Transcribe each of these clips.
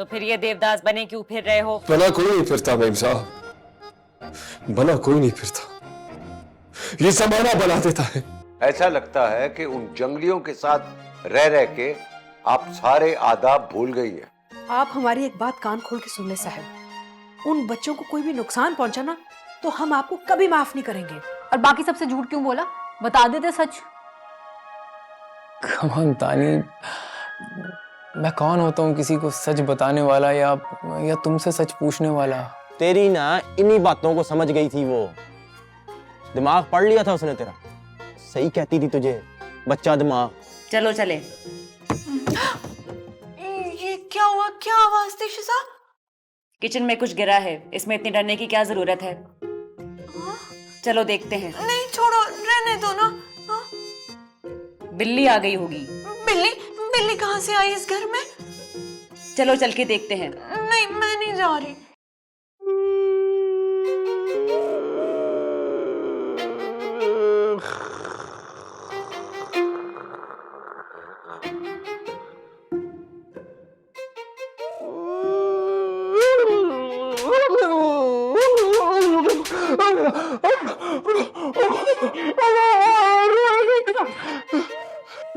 तो फिर ये देवदास बने क्यों फिर रहे हो? बना कोई नहीं फिरता मेम साहब, बना कोई नहीं फिरता, ये जमाना बना देता है। ऐसा लगता है कि उन जंगलियों के साथ रह रह के आप सारे आदाब भूल गई हैं। आप हमारी एक बात कान खोल के सुन ले साहब, उन बच्चों को कोई भी नुकसान पहुंचा ना तो हम आपको कभी माफ नहीं करेंगे। और बाकी सबसे झूठ क्यों बोला? बता देते सच। कम ऑन तानी, मैं कौन होता हूँ किसी को सच बताने वाला या तुमसे सच पूछने वाला? तेरी ना इन्हीं बातों को समझ गई थी वो, दिमाग पढ़ लिया था उसने तेरा। सही कहती थी तुझे, बच्चा दिमाग। चलो चले। ये क्या हुआ? क्या आवाज थी शिजा? किचन में कुछ गिरा है, इसमें इतनी डरने की क्या जरूरत है? चलो देखते हैं। नहीं छोड़ो, रहने दो ना। बिल्ली आ गई होगी। बिल्ली? बिल्ली कहाँ से आई इस घर में? चलो चल के देखते हैं। नहीं, मैं नहीं जा रही।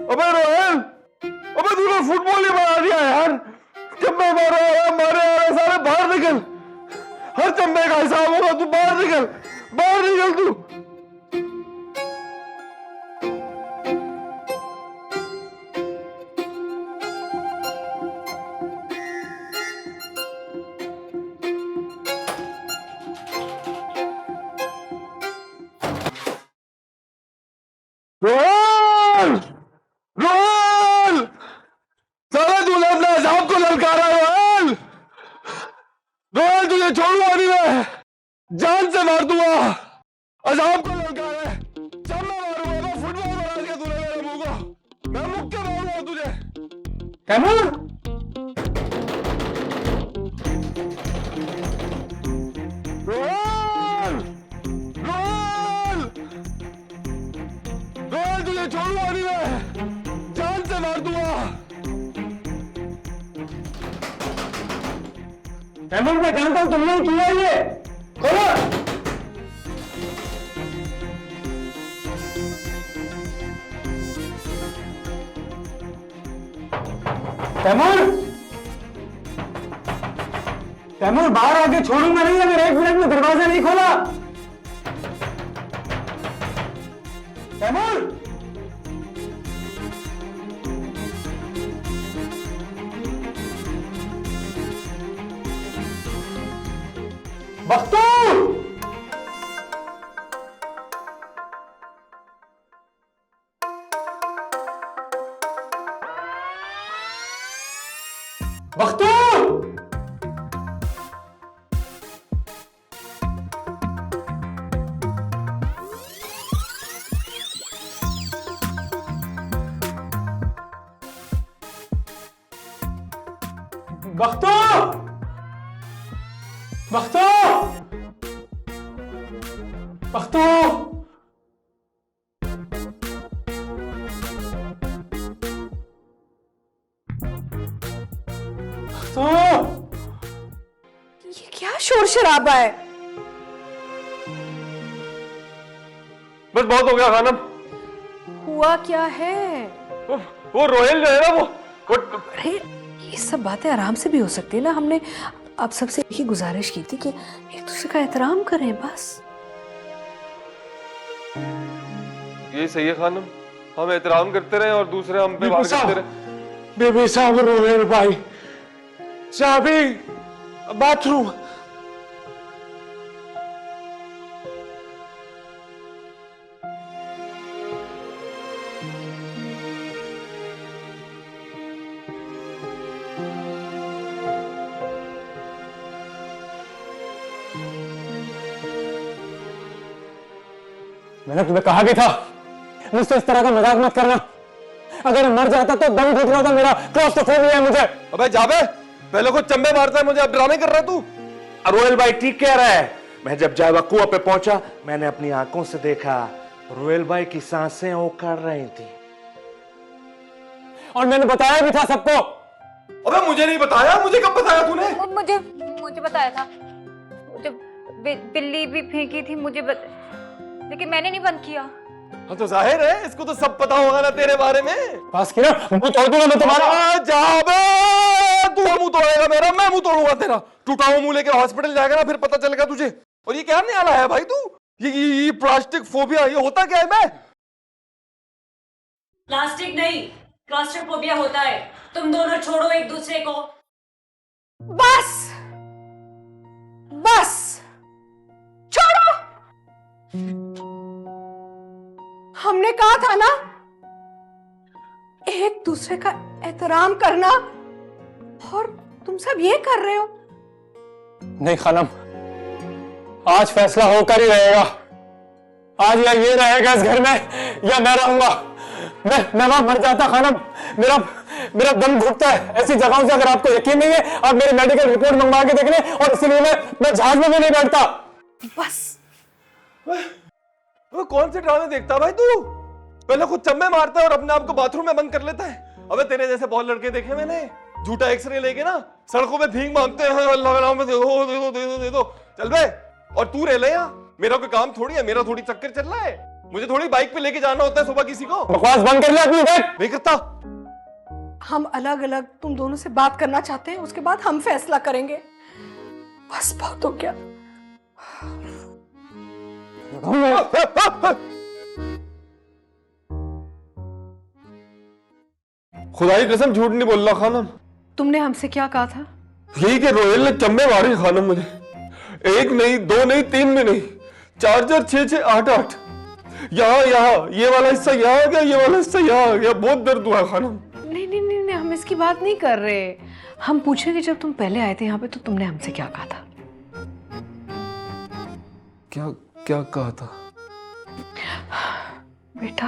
अबे रोहन, अबे तूने फुटबॉल ही बना दिया यार। चंबे मारो या मारे यार, सारे बाहर निकल। हर चंबे का हिसाब होगा, तू बाहर निकल, बाहर निकल तू। रोहन, रोहन, साला तूने अपने हिसाब को ललकारा। रोहन, रोहन तुझे छोड़ूंगा नहीं मैं, जान से मार दूंगा। अजाब को ललकारा है, जब मैं मारूंगा तो फुटबॉल बना दिया तूने मेरे मुंह को। मैं मुक्के मारूंगा तुझे। कैमर रोहन, रोहन, रोहन तुझे छोड़ूंगा नहीं मैं, जान से मार दूंगा। कैमर मैं जानता हूं तुमने किया ये, खोलो। तैमूर, तैमूर बाहर आके छोड़ूंगा नहीं अगर 1 मिनट में दरवाजा नहीं खोला। तैमूर, बख्तूर, बख्तूर, बख्तूर, बख्तूर, बख्तूर, ये क्या शोर शराबा है? बस बहुत हो गया खानम। हुआ क्या है? वो रोहेल जो है ना, वो अरे ये सब बातें आराम से भी हो सकती है ना। हमने आप सबसे यही गुजारिश की थी कि एक दूसरे का एहतराम करें बस। ये सही है खानम, हम एहतराम करते रहे और दूसरे हम पे वार करते रहे। बेबी साहब, रोहेल भाई, चाबी बाथरूम। मैंने तुम्हें कहा भी था मुझसे इस तरह का मजाक मत करना। अगर मर जाता तो दम घुट रहा था मेरा, क्लॉस्ट्रोफोबिया है मुझे। अबे जाबे, पहले को चंबे मारता है मुझे, अब ड्रामे कर रहा है तू। रोहेल भाई ठीक कह रहा है। मैं जब जावा कुआं पे पहुंचा, मैंने अपनी आंखों से देखा रोहेल भाई की सांसें ओकर रही थी। और मैंने बताया भी था सबको अबे मुझे नहीं बताया, मुझे कब बताया तूने? मुझे मुझे बताया था, जब बिल्ली भी फेंकी थी लेकिन मैंने नहीं बंद किया। हाँ तो जाहिर है इसको तो सब पता होगा ना तेरे बारे में। बस किरण, मुंह तोड़ दूंगा मैं तुम्हारा। जा बे, तू मुंह तोड़ेगा मेरा, मैं मुंह तोड़ूंगा तेरा। टूटा हुआ मुंह लेके हॉस्पिटल जाएगा ना, फिर पता चलेगा तुझे। और ये क्या नियाला है भाई तू? ये प्लास्टिक फोबिया, ये होता क्या है? मैं प्लास्टिक नहीं, क्लॉस्ट्रोफोबिया होता है। तुम दोनों छोड़ो एक दूसरे को। बस बस छोड़ो। हमने कहा था ना, एक दूसरे का एहतराम करना, और तुम सब ये कर रहे हो। नहीं खानम, आज फैसला होकर ही रहेगा। आज या ये रहेगा इस घर में या मैं रहूंगा। मैं वहां मर जाता खानम, मेरा दम घुटता है ऐसी जगहों से। अगर आपको यकीन नहीं है, आप मेरी मेडिकल रिपोर्ट मंगवा के देख लें, और इसीलिए मैं जहाज में भी नहीं बैठता। बस वो कौन से ड्रामे देखता भाई तू? पहले खुद चम्मे मारता है और अपने आप को बाथरूम में बंद कर लेता है। अबे तेरे जैसे बहुत लड़के देखे मैंने, झूठा एक्सरे लेके ना सड़कों में भीख मांगते हैं, अल्लाह के नाम में दे दो दे दो दे दो दे दो। चल बे, और तू रह ले यहाँ। मेरा कोई काम थोड़ी है, मेरा थोड़ी चक्कर चल रहा है। मुझे थोड़ी बाइक पे लेके जाना होता है सुबह किसी को। बकवास बंद कर ले अपनी बात। नहीं करता। हम अलग अलग तुम दोनों से बात करना चाहते हैं, उसके बाद हम फैसला करेंगे। बस बहुत हो गया। खुदा की कसम झूठ नहीं बोल रहा खानम। तुमने हमसे क्या कहा था? यही कि रोहिल ने चम्मे मारे खानम मुझे। एक नहीं, दो नहीं, तीन भी नहीं, 4 4 6 6 8 8। यहाँ ये वाला हिस्सा यहाँ आ गया, ये वाला हिस्सा यहाँ आ गया। बहुत दर्द हुआ खानम। नहीं नहीं नहीं नहीं, हम इसकी बात नहीं कर रहे। हम पूछे कि जब तुम पहले आए थे यहाँ पे तो तुमने हमसे क्या कहा था? क्या कहा था? बेटा,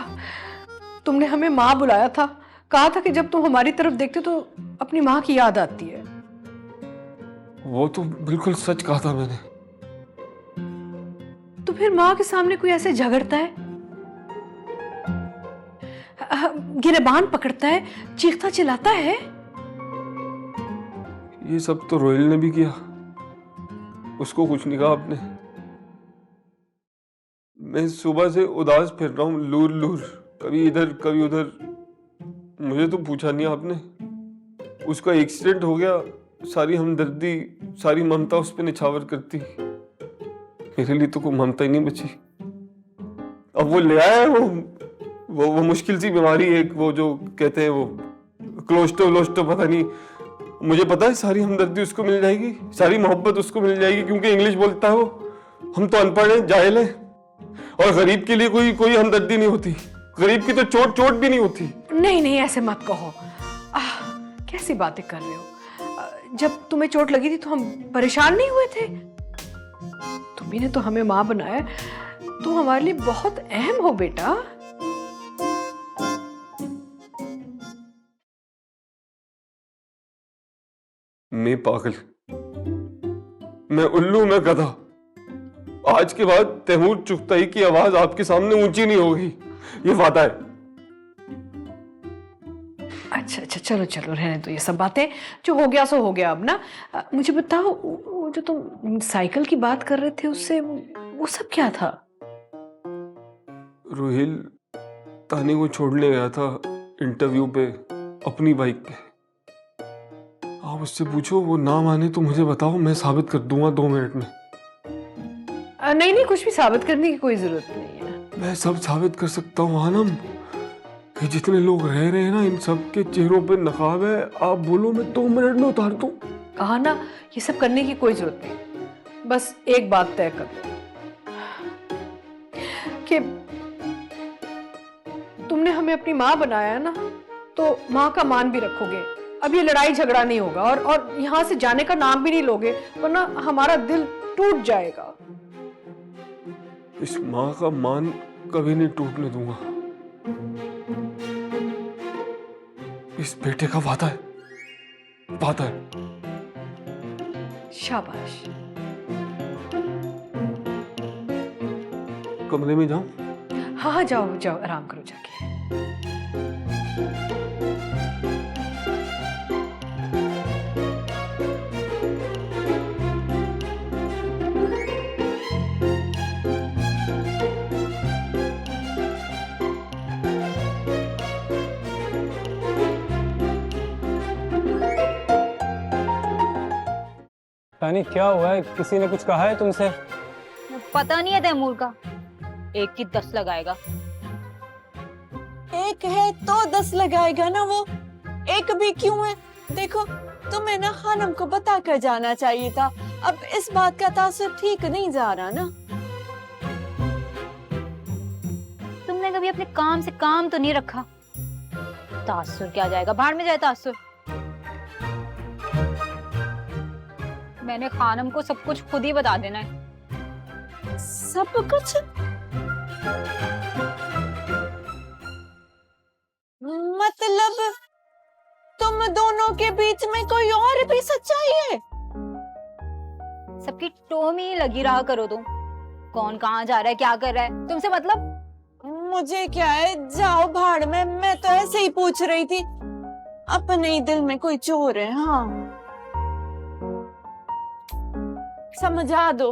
तुमने हमें माँ बुलाया था। कहा था कि जब तुम हमारी तरफ देखते तो अपनी माँ की याद आती है। वो तो बिल्कुल सच कहा था मैंने। तो फिर माँ के सामने कोई ऐसे झगड़ता है, गिरेबान पकड़ता है, चीखता चिल्लाता है? ये सब तो रोहिल ने भी किया, उसको कुछ नहीं कहा आपने। मैं सुबह से उदास फिर रहा हूँ, लूर लूर, कभी इधर कभी उधर। मुझे तो पूछा नहीं आपने। उसका एक्सीडेंट हो गया, सारी हमदर्दी, सारी ममता उस पर निछावर करती। मेरे लिए तो कोई ममता ही नहीं बची। अब वो ले आया है वो मुश्किल सी बीमारी है, वो जो कहते हैं वो क्लोस्टो पता नहीं। मुझे पता है सारी हमदर्दी उसको मिल जाएगी, सारी मोहब्बत उसको मिल जाएगी, क्योंकि इंग्लिश बोलता है वो। हम तो अनपढ़ हैं, जाहिल हैं, और गरीब के लिए कोई हमदर्दी नहीं होती। गरीब की तो चोट भी नहीं होती। नहीं नहीं, ऐसे मत कहो। कैसी बातें कर रहे हो? जब तुम्हें चोट लगी थी तो हम परेशान नहीं हुए थे? तुम्ही ने तो हमें माँ बनाया। तुम हमारे लिए बहुत अहम हो बेटा। मैं पागल, मैं उल्लू, मैं गधा। आज के बाद तैमूर चुगताई की आवाज आपके सामने ऊंची नहीं होगी, ये वादा है। अच्छा चलो रहने दो ये सब बातें। जो हो गया सो हो गया। अब ना मुझे बताओ, वो जो तुम साइकिल की बात कर रहे थे उससे वो सब क्या था? रोहिल तानी को छोड़ने गया था इंटरव्यू पे अपनी बाइक पे। आप उससे पूछो, वो ना माने तो मुझे बताओ, मैं साबित कर दूंगा 2 मिनट में। नहीं, कुछ भी साबित करने की कोई जरूरत नहीं है। मैं सब साबित कर सकता हूँ आनम। ये जितने लोग रह रहे हैं ना, इन सब के चेहरों पे नकाब है। आप बोलो, मैं 2 मिनट में उतार दूं। कहा ना, ये सब करने की कोई जरूरत नहीं। बस एक बात तय कर लो कि तुमने हमें अपनी माँ बनाया है ना, तो माँ का मान भी रखोगे। अब ये लड़ाई झगड़ा नहीं होगा, और यहाँ से जाने का नाम भी नहीं लोगे, वरना हमारा दिल टूट जाएगा। इस माँ का मान कभी नहीं टूटने दूंगा। इस बेटे का वादा है। शाबाश। कमरे में जाऊं? हाँ जाओ आराम करो जाके। तानी क्या हुआ है? किसी ने कुछ कहा है तुमसे? पता नहीं है तैमूर का, एक की 10 लगाएगा। एक है तो 10 लगाएगा ना वो, एक भी क्यों है? देखो तुम्हें ना खानम को बता कर जाना चाहिए था। अब इस बात का तासुर ठीक नहीं जा रहा ना। तुमने कभी अपने काम से काम तो नहीं रखा। तासुर क्या जाएगा, बाहर में जाए तासुर। मैंने खानम को सब कुछ खुद ही बता देना है। सब कुछ? मतलब तुम दोनों के बीच में कोई और भी सच्चाई है? सबकी टोमी लगी रहा करो तुम। कौन कहाँ जा रहा है, क्या कर रहा है, तुमसे मतलब? मुझे क्या है, जाओ भाड़ में। मैं तो ऐसे ही पूछ रही थी। अपने ही दिल में कोई चोर है। हाँ, समझा दो।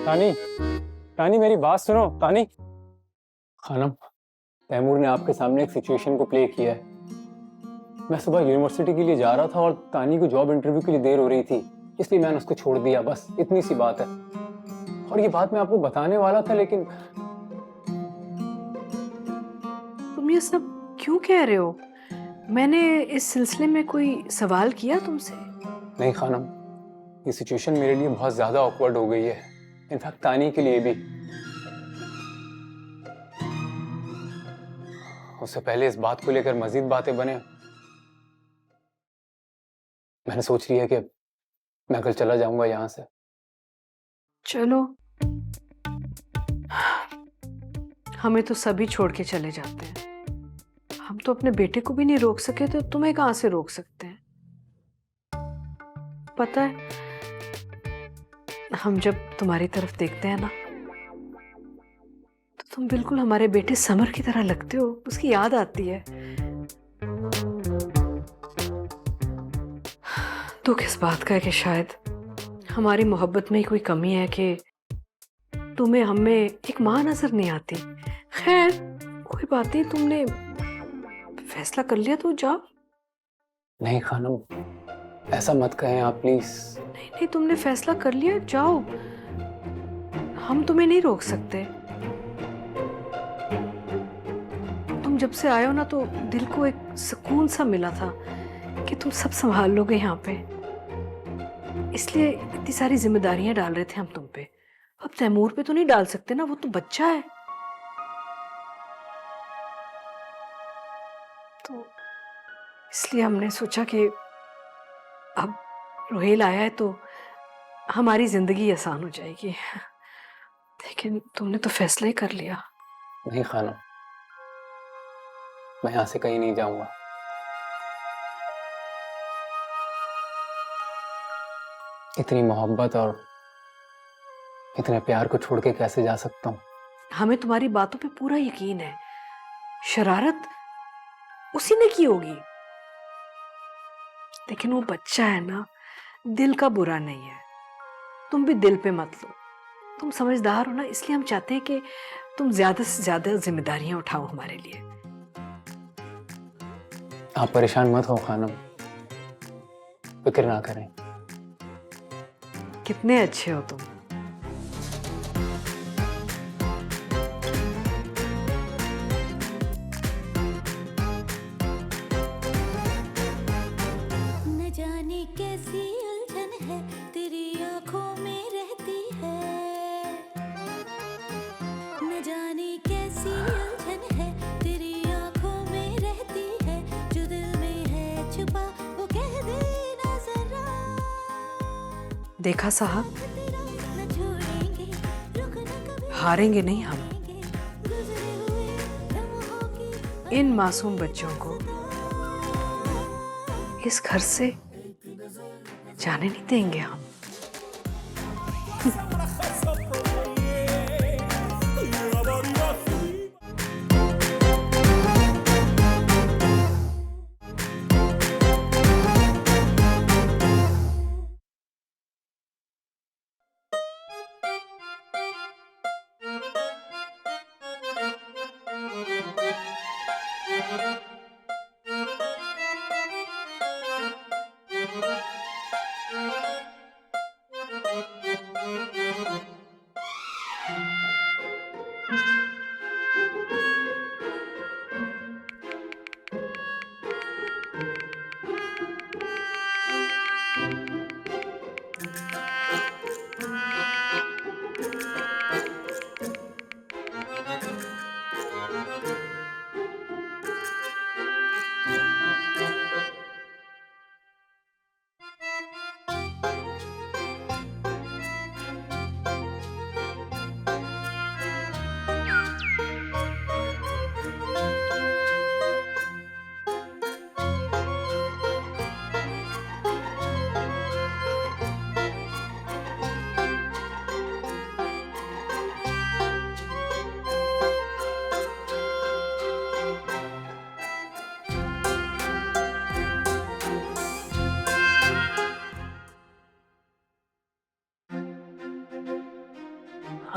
तानी, तानी मेरी बात सुनो। तानी, खानम, तैमूर ने आपके सामने एक सिचुएशन को प्ले किया है। मैं सुबह यूनिवर्सिटी के लिए जा रहा था और तानी को जॉब इंटरव्यू के लिए देर हो रही थी, इसलिए मैंने उसको छोड़ दिया। बस इतनी सी बात है। और ये बात मैं आपको बताने वाला था, लेकिन तुम ये सब क्यों कह रहे हो? मैंने इस सिलसिले में कोई सवाल किया तुमसे? नहीं खानम, ये सिचुएशन मेरे लिए बहुत ज्यादा ऑकवर्ड हो गई है, इनफैक्ट तानी के लिए भी। उससे पहले इस बात को लेकर मजीद बातें बने, मैंने सोच लिया कि मैं कल चला जाऊंगा यहां से। चलो, हमें तो सभी छोड़ के चले जाते हैं। हम तो अपने बेटे को भी नहीं रोक सके, तो तुम्हें कहां से रोक सकते हैं? पता है, हम जब तुम्हारी तरफ देखते हैं ना, तो तुम बिल्कुल हमारे बेटे समर की तरह लगते हो। उसकी याद आती है। दुख इस बात का है कि शायद हमारी मोहब्बत में ही कोई कमी है कि तुम्हें हमें एक माँ नजर नहीं आती। खैर कोई बात नहीं, तुमने फैसला कर लिया तो जाओ। नहीं खानम, ऐसा मत कहें आप प्लीज। नहीं नहीं, तुमने फैसला कर लिया, जाओ। हम तुम्हें नहीं रोक सकते। तुम जब से आए हो ना, तो दिल को एक सुकून सा मिला था कि तुम सब संभाल लोगे यहाँ पे। इसलिए इतनी सारी जिम्मेदारियां डाल रहे थे हम तुम पे। अब तैमूर पे तो नहीं डाल सकते ना, वो तो बच्चा है। तो इसलिए हमने सोचा कि अब रोहेल आया है तो हमारी जिंदगी आसान हो जाएगी। लेकिन तुमने तो फैसला ही कर लिया। नहीं खानम, मैं यहां से कहीं नहीं जाऊंगा। इतनी मोहब्बत और इतने प्यार को छोड़ के कैसे जा सकता हूँ? हमें तुम्हारी बातों पे पूरा यकीन है। शरारत उसी ने की होगी, लेकिन वो बच्चा है ना, दिल का बुरा नहीं है। तुम भी दिल पे मत लो। तुम समझदार हो ना, इसलिए हम चाहते हैं कि तुम ज्यादा से ज्यादा जिम्मेदारियां उठाओ हमारे लिए। आप परेशान मत हो खानम, फिक्र ना करें। कितने अच्छे हो तुम। न जाने कैसी उलझन है तेरी आंखों में रहती है। न जाने कैसी उलझन है तेरी आंखों में रहती है। जो दिल में है छुपा वो कह देना जरा। देखा साहब, न छोड़ेंगे रुक न कभी हारेंगे नहीं हम। गुजरे हुए लम्हों की इन मासूम बच्चों को इस घर से जाने नहीं देंगे हम।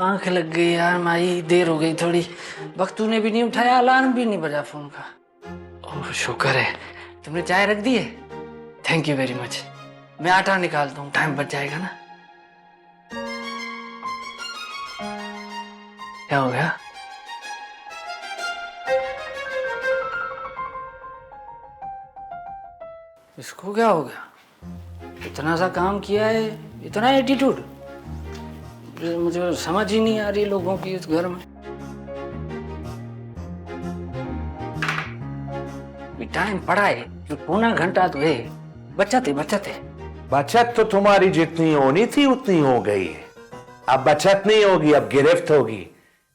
आंख लग गई यार माई, देर हो गई थोड़ी। बख्तू ने भी नहीं उठाया, अलार्म भी नहीं बजा फोन का। ओह शुक्र है, तुमने चाय रख दी है? Thank you very much. मैं आटा निकालता हूँ, टाइम बच जाएगा ना। क्या हो गया? इसको क्या हो गया? इतना सा काम किया है, इतना एटीट्यूड। मुझे समझ ही नहीं आ रही लोगों की इस घर में। टाइम पड़ा है, जो पौना घंटा तो है। बचत है। बचत तो तुम्हारी जितनी होनी थी उतनी हो गई है। अब बचत नहीं होगी, अब गिरफ्त होगी।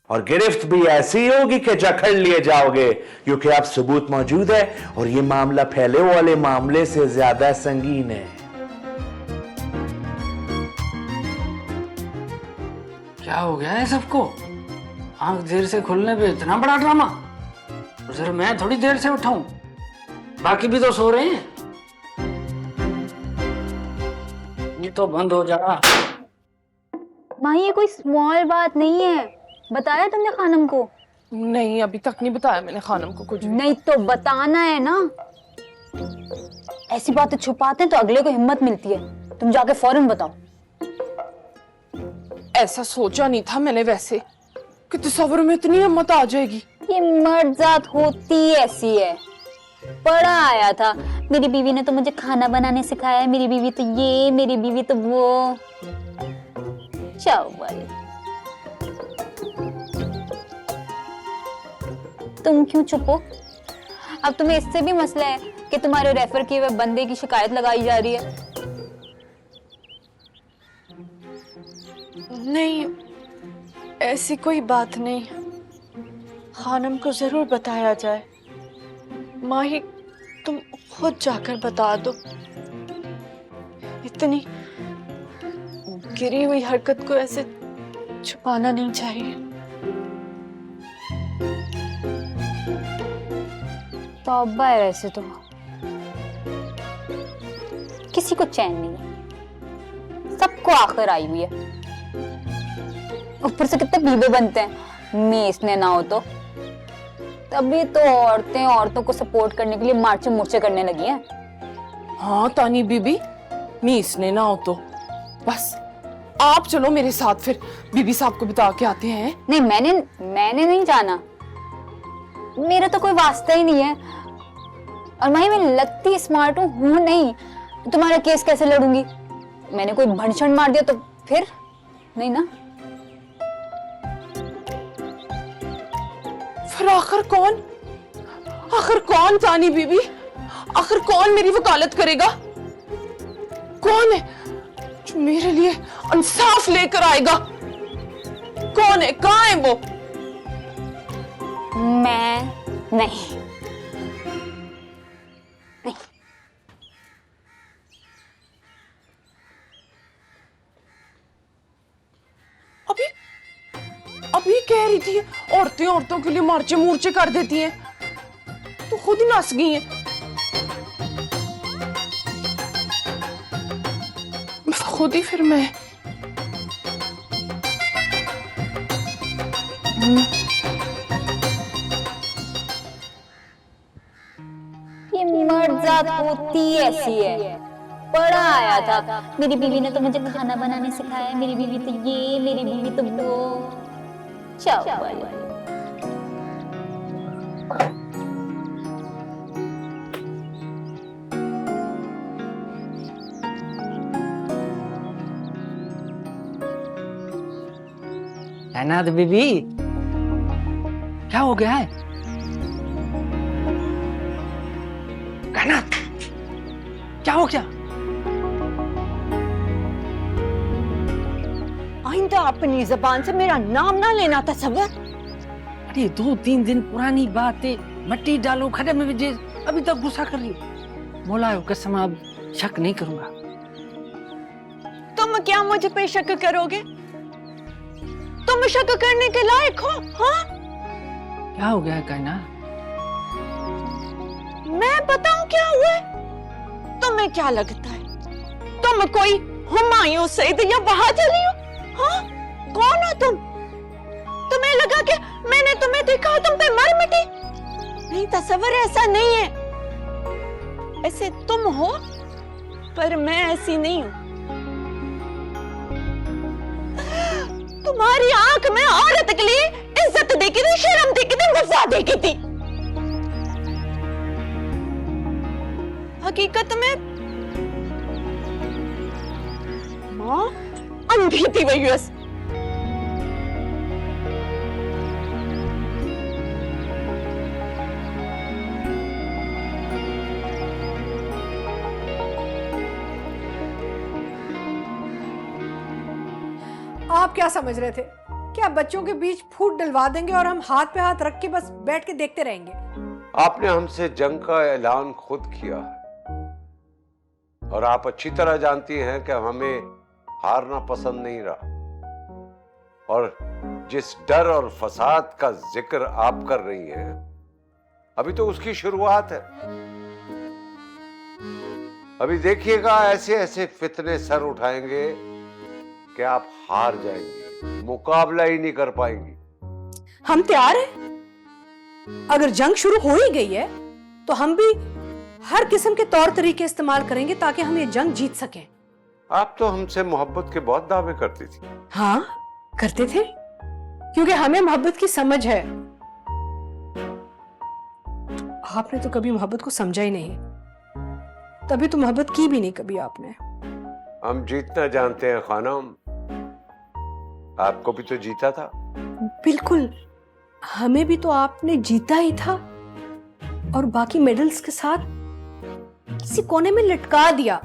और गिरफ्त भी ऐसी होगी कि जकड़ लिए जाओगे, क्योंकि अब सबूत मौजूद है और ये मामला पहले वाले मामले से ज्यादा संगीन है। क्या हो गया है सबको? आंख देर से खुलने पे इतना बड़ा ड्रामा। सिर्फ मैं थोड़ी देर से उठाऊं, बाकी भी तो सो रहे हैं। ये तो बंद हो जा। माँ ये कोई स्मॉल बात नहीं है। बताया तुमने खानम को? नहीं, अभी तक नहीं बताया मैंने खानम को कुछ। नहीं तो बताना है ना। ऐसी बातें छुपाते हैं तो अगले को हिम्मत मिलती है। तुम जाके फौरन बताओ। ऐसा सोचा नहीं था मैंने वैसे कि तस्वीर में इतनी हिम्मत आ जाएगी। ये मर्द जात होती ऐसी है। पढ़ा आया था, मेरी बीवी ने तो मुझे खाना बनाने सिखाया है, मेरी बीवी तो ये, मेरी बीवी तो वो। जाओ भाई, तुम क्यों चुप हो? अब तुम्हें इससे भी मसला है कि तुम्हारे रेफर किए हुए बंदे की शिकायत लगाई जा रही है। नहीं, ऐसी कोई बात नहीं। खानम को जरूर बताया जाए। माही, तुम खुद जाकर बता दो। इतनी गिरी हुई हरकत को ऐसे छुपाना नहीं चाहिए। तौबा है वैसे तो। किसी को चैन नहीं है, सबको आखिर आई हुई है। ऊपर से कितने बीबे बनते हैं, मीसने ना हो तो। तभी तो औरतें औरतों को सपोर्ट करने के लिए मार्चे मोर्चे करने लगी हैं। हाँ तानी बीबी, मीसने ना हो तो। बस आप चलो मेरे साथ, फिर बीबी साहब को बता के आते हैं। नहीं, मैंने नहीं जाना। मेरा तो कोई वास्ता ही नहीं है। और मैं लगती स्मार्ट हूँ नहीं। तुम्हारा केस कैसे लड़ूंगी? मैंने कोई भनसण मार दिया तो फिर नहीं ना। फिर आखिर कौन तानी बीबी? आखिर कौन मेरी वकालत करेगा? कौन है जो मेरे लिए इंसाफ लेकर आएगा? कौन है? कहाँ है वो? मैं नहीं। अभी कह रही थी औरतें औरतों के लिए मार्चे मूर्चे कर देती हैं, तो खुद ही नस गई हैं। खुद ही फिर मैं ये मर्दात होती ऐसी है। पढ़ा आया था, मेरी बीवी ने तो मुझे खाना बनाने सिखाया है, मेरी बीवी तो ये, मेरी बीवी तो वो। जाओ भाई। कायनात बीबी, क्या हो गया है? कायनात, क्या हो गया? आइंदा अपनी जबान से मेरा नाम ना लेना तस्वीर। अरे 2-3 दिन पुरानी बात है। मट्टी डालो, खड्डे में विजे, अभी तक गुस्सा कर रही हो। मौलायो कसम, अब शक नहीं करूंगा। तुम क्या मुझे पे शक करोगे? तुम शक करने के लायक हो? हाँ, क्या हो गया कायनात? मैं बताऊं क्या हुआ है? तुम्हें क्या लगता है तुम कोई हुमायूं सईद या बहादुर हो? हाँ, कौन हो तुम? तस्वर ऐसा नहीं है। ऐसे तुम हो, पर मैं ऐसी नहीं हूं। तुम्हारी आंख में औरत के लिए इज्जत देखी थी, शर्म देखी थी, वफा देखी थी। हकीकत में मां अंधी थी वही बस। आप क्या समझ रहे थे? क्या बच्चों के बीच फूट डलवा देंगे और हम हाथ पे हाथ रख के बस बैठ के देखते रहेंगे? आपने हमसे जंग का ऐलान खुद किया है और आप अच्छी तरह जानती हैं कि हमें हारना पसंद नहीं रहा। और जिस डर और फसाद का जिक्र आप कर रही हैं, अभी तो उसकी शुरुआत है। अभी देखिएगा ऐसे ऐसे फितने सर उठाएंगे कि आप हार जाएंगी, मुकाबला ही नहीं कर पाएंगी। हम तैयार हैं। अगर जंग शुरू हो ही गई है तो हम भी हर किस्म के तौर तरीके इस्तेमाल करेंगे ताकि हम ये जंग जीत सकें। आप तो हमसे मोहब्बत के बहुत दावे करती थी। हाँ, करते थे, क्योंकि हमें मोहब्बत की समझ है। आपने तो कभी मोहब्बत को समझा ही नहीं, तभी तो मोहब्बत की भी नहीं कभी आपने। हम जीतना जानते हैं खानम, आपको भी तो जीता था। बिल्कुल, हमें भी तो आपने जीता ही था और बाकी मेडल्स के साथ किसी कोने में लटका दिया।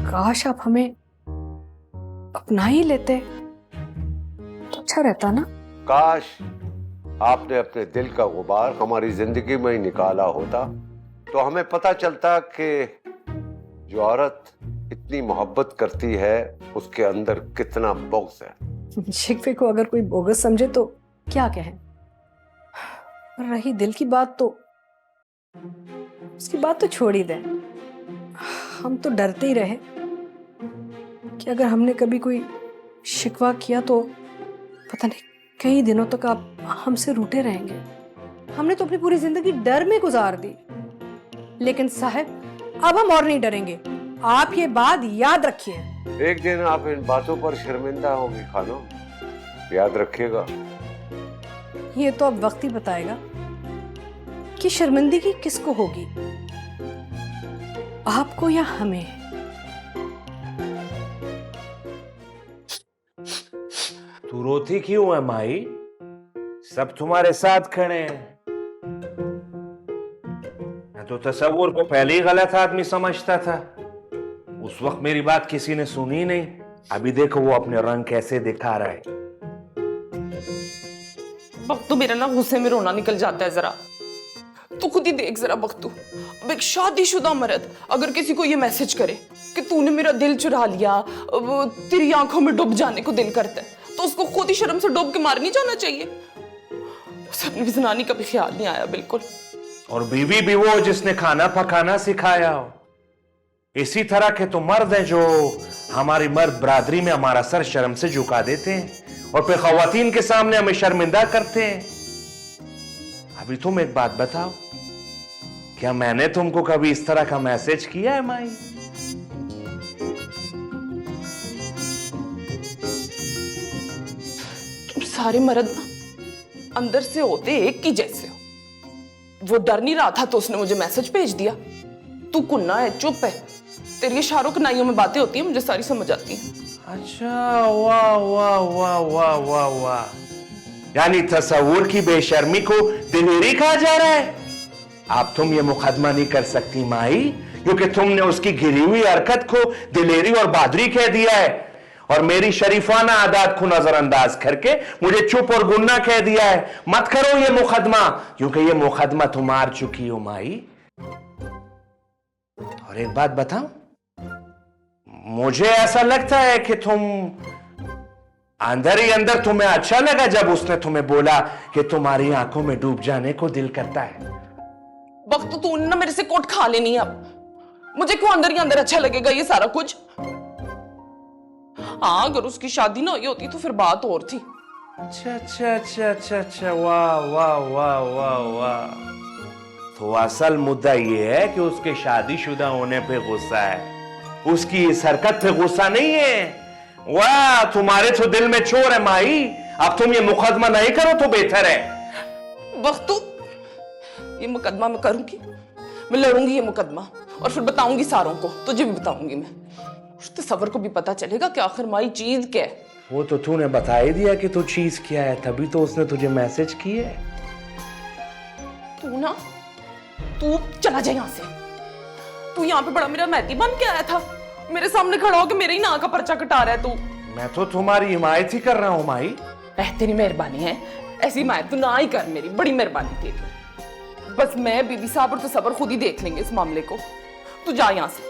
काश आप हमें अपना ही लेते तो अच्छा रहता ना। काश आपने अपने दिल का गुबार हमारी जिंदगी में ही निकाला होता तो हमें पता चलता कि जो औरत इतनी मोहब्बत करती है उसके अंदर कितना बुग़्ज़ है। शिकवे को अगर कोई बोगस समझे तो क्या कहें। रही दिल की बात तो उसकी बात तो छोड़ ही दें। हम तो डरते ही रहे कि अगर हमने कभी कोई शिकवा किया तो पता नहीं कई दिनों तक आप हमसे रूठे रहेंगे। हमने तो अपनी पूरी जिंदगी डर में गुजार दी, लेकिन साहब अब हम और नहीं डरेंगे। आप ये बात याद रखिए। एक दिन आप इन बातों पर शर्मिंदा होगी खानम, याद रखिएगा। ये तो अब वक्त ही बताएगा कि शर्मिंदगी किसको होगी, आपको या हमें। तू रोती क्यों है माई? सब तुम्हारे साथ खड़े हैं। मैं तो तसव्वुर को पहले ही गलत आदमी समझता था। उस वक्त मेरी बात किसी ने सुनी नहीं। अभी देखो वो अपने रंग कैसे दिखा रहा है। बख्तू, मेरा ना गुस्से में रोना निकल जाता है जरा। तू खुद ही देख जरा बख्तू, अब एक शादीशुदा मर्द अगर किसी को ये मैसेज करे कि तूने मेरा दिल चुरा लिया, तेरी आंखों में डूब जाने को दिल करता है, तो उसको खुद ही शर्म से डूब के मार नहीं जाना चाहिए। उसे अपनी जनानी का भी ख्याल नहीं आया बिल्कुल। और बीवी भी वो जिसने खाना पकाना सिखाया हो। इसी तरह के तो मर्द हैं जो हमारी मर्द बरादरी में हमारा सर शर्म से झुका देते हैं और फिर खवातीन के सामने हमें शर्मिंदा करते हैं। अभी तुम एक बात बताओ, क्या मैंने तुमको कभी इस तरह का मैसेज किया है माई? तुम सारे मर्द ना अंदर से होते एक ही जैसे हो। वो डर नहीं रहा था तो उसने मुझे मैसेज भेज दिया। तू कुन्ना है, चुप है। तेरी ये शाहरुख नाइयों में बातें होती हैं, मुझे सारी समझ आती हैं। अच्छा, वाह वाह वाह वाह वाह वाह, यानी तसव्वुर की बेशर्मी को दिलेरी कहा जा रहा है। अब तुम ये मुकदमा नहीं कर सकती माई, क्योंकि तुमने उसकी गिरी हुई हरकत को दिलेरी और बहादुरी कह दिया है और मेरी शरीफाना आदात को नजरअंदाज करके मुझे चुप और गुन्ना कह दिया है। मत करो ये मुकदमा, क्योंकि ये मुकदमा तुम हार चुकी हो माई। और एक बात बताऊं, मुझे ऐसा लगता है कि तुम अंदर ही अंदर तुम्हें अच्छा लगा जब उसने तुम्हें बोला कि तुम्हारी आंखों में डूब जाने को दिल करता है। वक्त तू ना मेरे से कोट खा लेनी। अब मुझे क्यों अंदर ही अंदर अच्छा लगेगा ये सारा कुछ। हाँ, अगर उसकी शादी ना हुई होती तो फिर बात और थी। अच्छा अच्छा अच्छा अच्छा अच्छा, वाह वाह वाह वाह वाह। तो असल मुद्दा ये है कि उसके शादीशुदा होने पे गुस्सा है, उसकी इस हरकत पे गुस्सा नहीं है। वाह, तुम्हारे तो दिल में चोर है माई। अब तुम ये मुकदमा नहीं करो तो बेहतर है। बख्तू, ये मुकदमा मैं करूंगी, मैं लड़ूंगी ये मुकदमा और फिर बताऊंगी सारों को, तुझे भी बताऊंगी मैं। उसके सबर को भी पता चलेगा कि आखिर माई चीज क्या है। वो तो तूने बता ही दिया कि तू चीज क्या है, तभी तो उसने तुझे मैसेज किए। तू चला जा यहाँ से। तू यहाँ पे बड़ा मेरा महती बन के आया था, मेरे सामने खड़ा होकर मेरे ही नाम का पर्चा कटा रहा है तू। मैं तो तुम्हारी हिमायत ही कर रहा हूँ माई। तेरी मेहरबानी है, ऐसी हिमायत तू ना ही कर, मेरी बड़ी मेहरबानी तेरी। बस मैं, बीबी साहब और तो सबर खुद ही देख लेंगे इस मामले को। तू जा यहाँ से,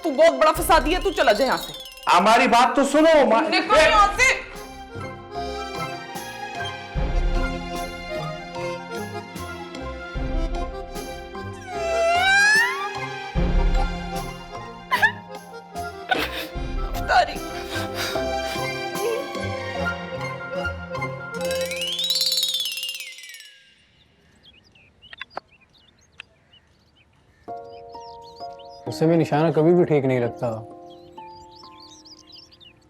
तू बहुत बड़ा फसादी है, तू चला जा यहाँ से। हमारी बात तो सुनो निकल यहाँ से। तारी उससे भी निशाना कभी भी ठीक नहीं लगता।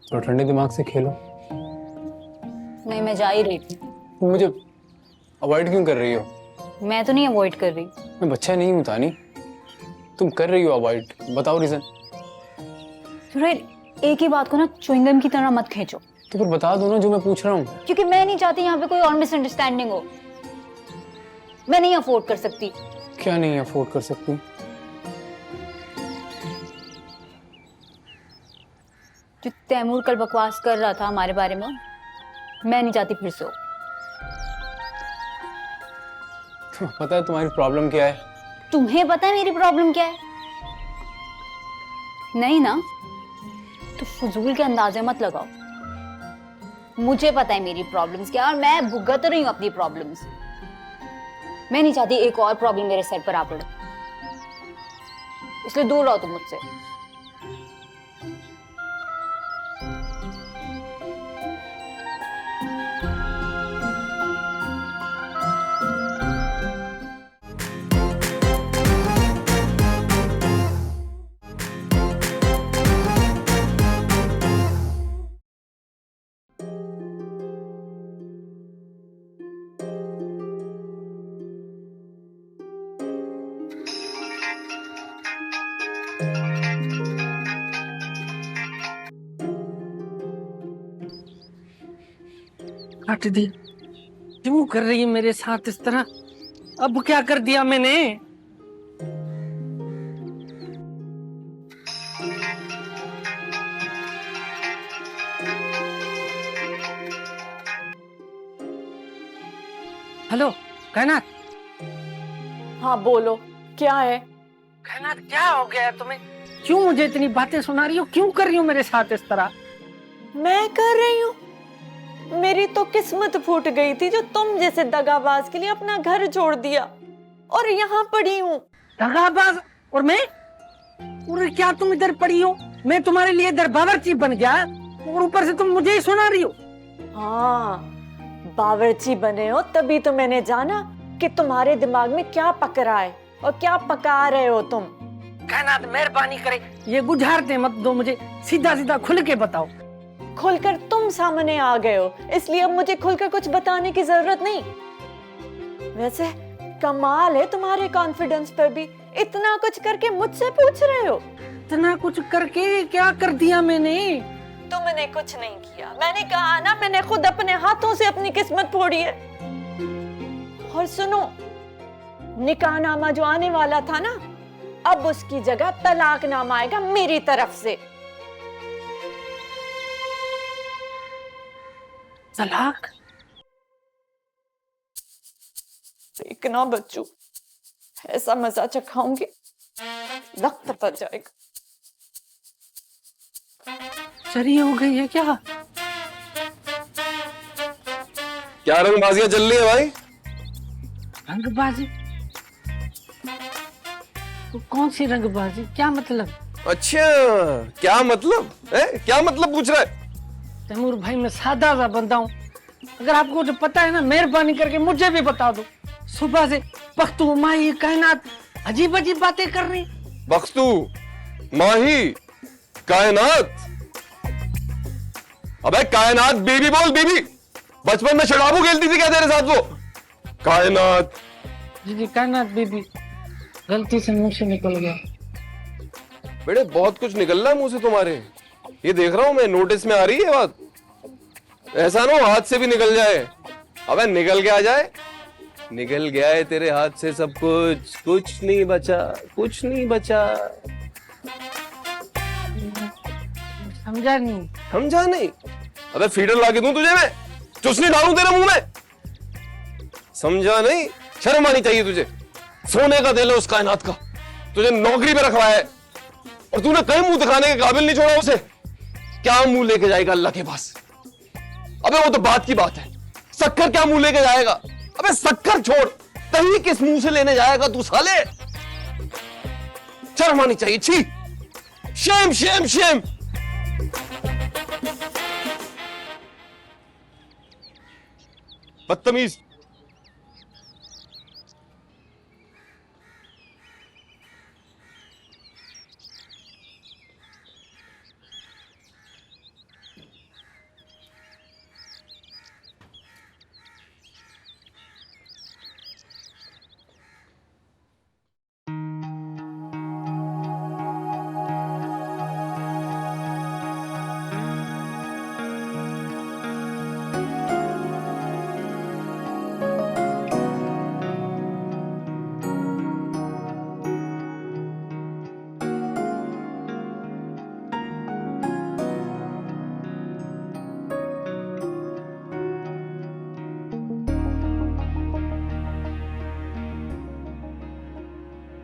तो ठंडे दिमाग से खेलो। नहीं, मैं जा ही रही थी। तुम मुझे अवॉइड क्यों कर रही हो? मैं तो नहीं अवॉइड कर रही। मैं बच्चा नहीं हूं तानी, तुम कर रही हो अवॉइड, बताओ रीजन। एक ही बात को ना च्युइंगम की तरह मत खींचो। तो फिर बता दो ना जो मैं पूछ रहा हूँ। क्योंकि मैं नहीं चाहती यहाँ पे कोई और मिसअंडरस्टैंडिंग हो। मैं नहीं अफोर्ड कर सकती। क्या नहीं अफोर्ड कर सकती? जो तैमूर कल बकवास कर रहा था हमारे बारे में, मैं नहीं चाहती फिर से हो। पता है तुम्हारी प्रॉब्लम क्या है? तुम्हें पता है मेरी प्रॉब्लम क्या है? नहीं ना, तो फजूल के अंदाजे मत लगाओ। मुझे पता है मेरी प्रॉब्लम्स क्या है और मैं भुगत रही हूँ अपनी प्रॉब्लम्स। मैं नहीं चाहती एक और प्रॉब्लम मेरे सर पर आ पड़े, इसलिए दूर रहो तुम मुझसे। काट दी, क्यों कर रही है मेरे साथ इस तरह? अब क्या कर दिया मैंने? हेलो कायनात। हाँ बोलो, क्या है? कायनात क्या हो गया है तुम्हें? क्यों मुझे इतनी बातें सुना रही हो? क्यों कर रही हो मेरे साथ इस तरह? मैं कर रही हूँ? मेरी तो किस्मत फूट गई थी जो तुम जैसे दगाबाज के लिए अपना घर छोड़ दिया और यहाँ पड़ी हूँ। दगाबाज? और मैं? और क्या तुम इधर पड़ी हो? मैं तुम्हारे लिए इधर बावर्ची बन गया और ऊपर से तुम मुझे ही सुना रही हो। हाँ, बावर्ची बने हो तभी तो मैंने जाना कि तुम्हारे दिमाग में क्या पक रहा है और क्या पका रहे हो तुम। कायनात मेहरबानी करे, ये गुजारते मत दो मुझे, सीधा सीधा खुल के बताओ। खुलकर तुम सामने आ गए हो, इसलिए अब मुझे खुलकर कुछ बताने की जरूरत नहीं। वैसे कमाल है तुम्हारे कॉन्फिडेंस पर भी, इतना कुछ करके मुझसे पूछ रहे हो। इतना कुछ करके क्या कर दिया मैंने? तुमने कुछ नहीं किया, मैंने कहा ना, मैंने खुद अपने हाथों से अपनी किस्मत फोड़ी है। और सुनो, निकाहनामा जो आने वाला था ना, अब उसकी जगह तलाकनामा आएगा मेरी तरफ से। तलाक? देखना बच्चू, ऐसा मजा चखाऊंगी वक्त पता जाएगा। चरी हो गई है क्या? क्या रंगबाजियां चल रही है भाई? रंगबाजी? तो कौन सी रंगबाजी? क्या मतलब? अच्छा, क्या मतलब है? क्या मतलब पूछ रहा है? तैमूर भाई, मैं सादा सा बंदा हूँ, अगर आपको जो पता है ना, मेहरबानी करके मुझे भी बता दो। सुबह से पख्तू माही कायनात अजीब अजीब बातें कर रही। बख्तू, माही, कायनात। अबे कायनात बेबी बोल, बेबी। बचपन में शराबू खेलती थी क्या तेरे साथ वो? कायनात। जी कायनात बीबी, गलती से मुंह से निकल गया। बेटे बहुत कुछ निकल रहा है मुंह से तुम्हारे, ये देख रहा हूं मैं, नोटिस में आ रही है बात। ऐसा ना हो हाथ से भी निकल जाए। अबे निकल के आ जाए। निकल गया है तेरे हाथ से सब कुछ, कुछ नहीं बचा, कुछ नहीं बचा। समझा नहीं। समझा नहीं? अबे फीडर लाके दूं तुझे मैं, चुसनी डालूं तेरे मुंह में? समझा नहीं? शर्म आनी चाहिए तुझे। सोने का दिल है उस कायनात का, तुझे नौकरी पे रखवाया है और तूने कहीं मुंह दिखाने के काबिल नहीं छोड़ा उसे। क्या मुंह लेके जाएगा अल्लाह के पास? अबे वो तो बात की बात है, शक्कर क्या मुंह लेके जाएगा? अबे शक्कर छोड़, कहीं किस मुंह से लेने जाएगा तू साले? शर्म आनी चाहिए। छी, शेम शेम शेम। बदतमीज।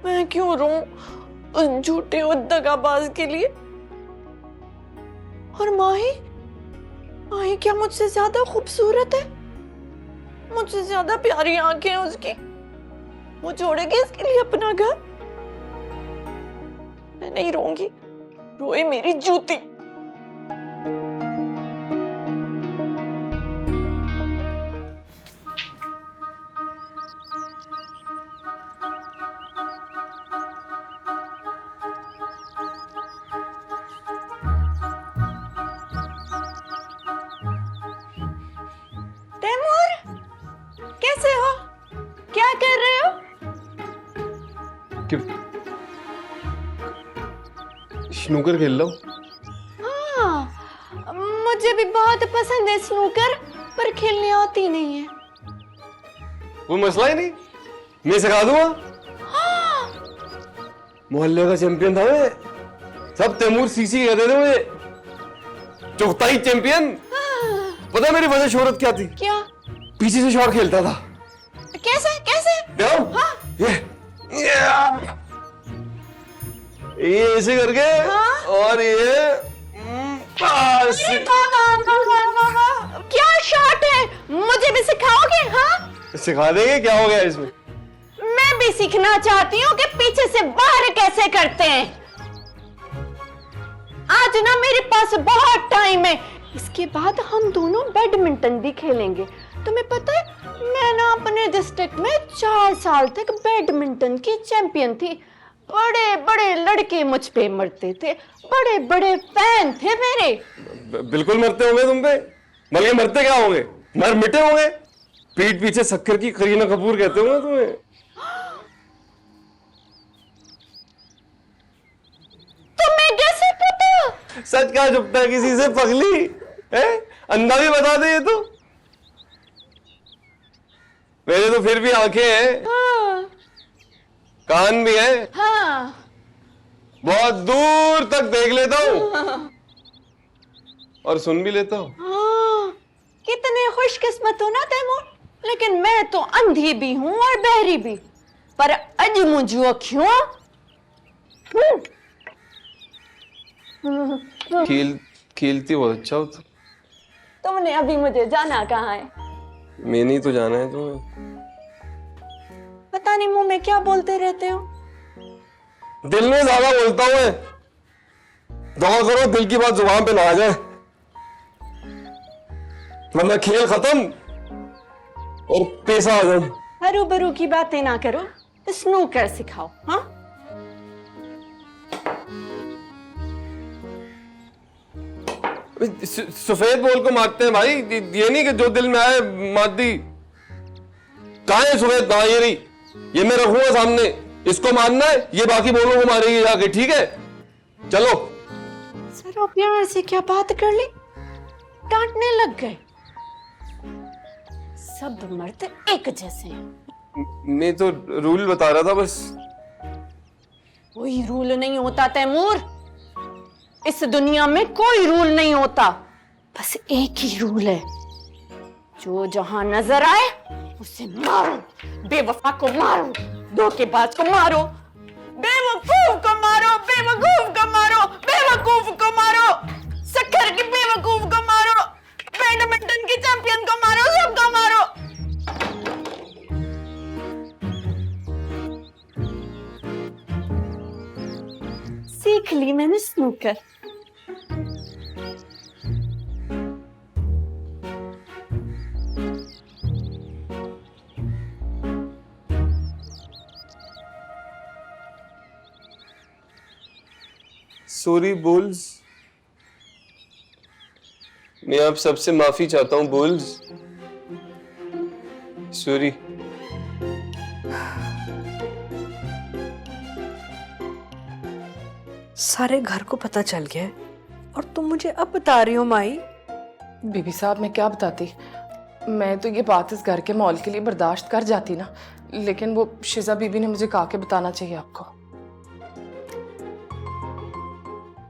मैं क्यों रोऊं उस झूठे और दगाबाज के लिए? और माही, माही क्या मुझसे ज्यादा खूबसूरत है? मुझसे ज्यादा प्यारी आंखें हैं उसकी। वो छोड़ेगी इसके लिए अपना घर? मैं नहीं रोऊंगी, रोए मेरी जूती। कैसे हो? क्या कर रहे हो? स्नूकर खेल लो। हाँ, मुझे भी बहुत पसंद है स्नूकर, पर खेलने आती नहीं है। वो मसला ही नहीं, मैं सिखा दूंगा। हाँ। मोहल्ले का चैंपियन था मैं, सब तैमूर सीसी कहते थे मुझे, चौथाई चैंपियन। पता है मेरी वजह शोहरत क्या थी? क्या? पीछे से शॉट खेलता था। कैसे कैसे? हाँ? ये ऐसे करके। हाँ? और ये क्या शॉट है? मुझे भी सिखाओगे? हाँ सिखा देंगे, क्या हो गया इसमें? मैं भी सीखना चाहती हूँ कि पीछे से बाहर कैसे करते हैं। आज ना मेरे पास बहुत टाइम है, इसके बाद हम दोनों बैडमिंटन भी खेलेंगे। तुम्हें पता है मैं ना अपने डिस्ट्रिक्ट में 4 साल तक बैडमिंटन की चैंपियन थी। बड़े बड़े लड़के मुझ पे मरते थे, बड़े बड़े फैन थे मेरे। बिल्कुल मरते होंगे तुम पे, बल्कि मरते क्या होंगे, मर मिटे होंगे। पीठ पीछे शक्कर की करीना कपूर कहते होंगे तुम्हें। तुम्हें कैसे पता? सच क्या छुपता है किसी से पगली है? अंधा भी बता दे ये तो। मेरे तो फिर भी आंखें हैं। हाँ। कान भी है। हाँ। बहुत दूर तक देख लेता हूँ। हाँ। और सुन भी लेता हूँ। हाँ। कितने खुशकिस्मत हो ना तैमूर, लेकिन मैं तो अंधी भी हूँ और बहरी भी, पर अज मुझे क्यों? खेलती बहुत अच्छा हो तुमने अभी मुझे जाना कहाँ है? मैंने ही तो जाना है तुम्हें। पता नहीं मुंह में क्या बोलते रहते हो। दिल में ज्यादा बोलता हूँ मैं। दुआ करो दिल की बात जुबान पे ना आ जाए। वरना खेल खत्म और पैसा आ जाए। हरू बरू की बातें ना करो, स्नूकर सिखाओ। हाँ, सफेद बॉल को मारते हैं भाई, ये नहीं कि जो दिल में आए मार दी। कहाँ है सफेद? कहाँ? ये नहीं, ये मैं रखूंगा सामने, इसको मारना है, ये बाकी बॉलों को मारेगी जाके, ठीक है? चलो। जरा प्यार से क्या बात कर ली, डांटने लग गए। सब मर्द एक जैसे हैं। मैं तो रूल बता रहा था बस। कोई रूल नहीं होता तैमूर, इस दुनिया में कोई रूल नहीं होता, बस एक ही रूल है, जो जहां नजर आए उसे मारो। बेवफा को मारो, धोखेबाज को मारो, बेवकूफ को मारो, बेवकूफ को मारो, बेवकूफ को मारो, शक्कर की बेवकूफ को मारो, बैडमिंटन की चैंपियन को मारो, सबको मारो। सीख ली मैंने स्नूकर। सॉरी बुल्स, मैं आप सबसे माफी चाहता हूँ बुल्स, सॉरी। सारे घर को पता चल गया है और तुम मुझे अब बता रही हो माई? बीबी साहब मैं क्या बताती, मैं तो ये बात इस घर के माहौल के लिए बर्दाश्त कर जाती ना, लेकिन वो शिजा बीबी ने मुझे कहा के बताना चाहिए आपको।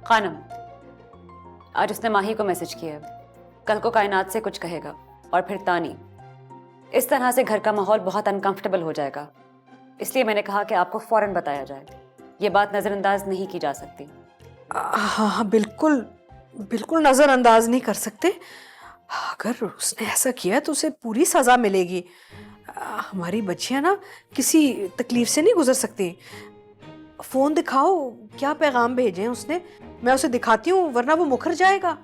खानम, आज उसने माही को मैसेज किया है, कल को कायनात से कुछ कहेगा और फिर तानी। इस तरह से घर का माहौल बहुत अनकंफर्टेबल हो जाएगा, इसलिए मैंने कहा कि आपको फौरन बताया जाए। ये बात नजरअंदाज नहीं की जा सकती। हाँ हाँ, बिल्कुल बिल्कुल नजरअंदाज नहीं कर सकते। अगर उसने ऐसा किया तो उसे पूरी सजा मिलेगी। हमारी बच्चियां ना किसी तकलीफ से नहीं गुजर सकती। फोन दिखाओ, क्या पैगाम भेजे हैं उसने, मैं उसे दिखाती हूँ, वरना वो मुकर जाएगा।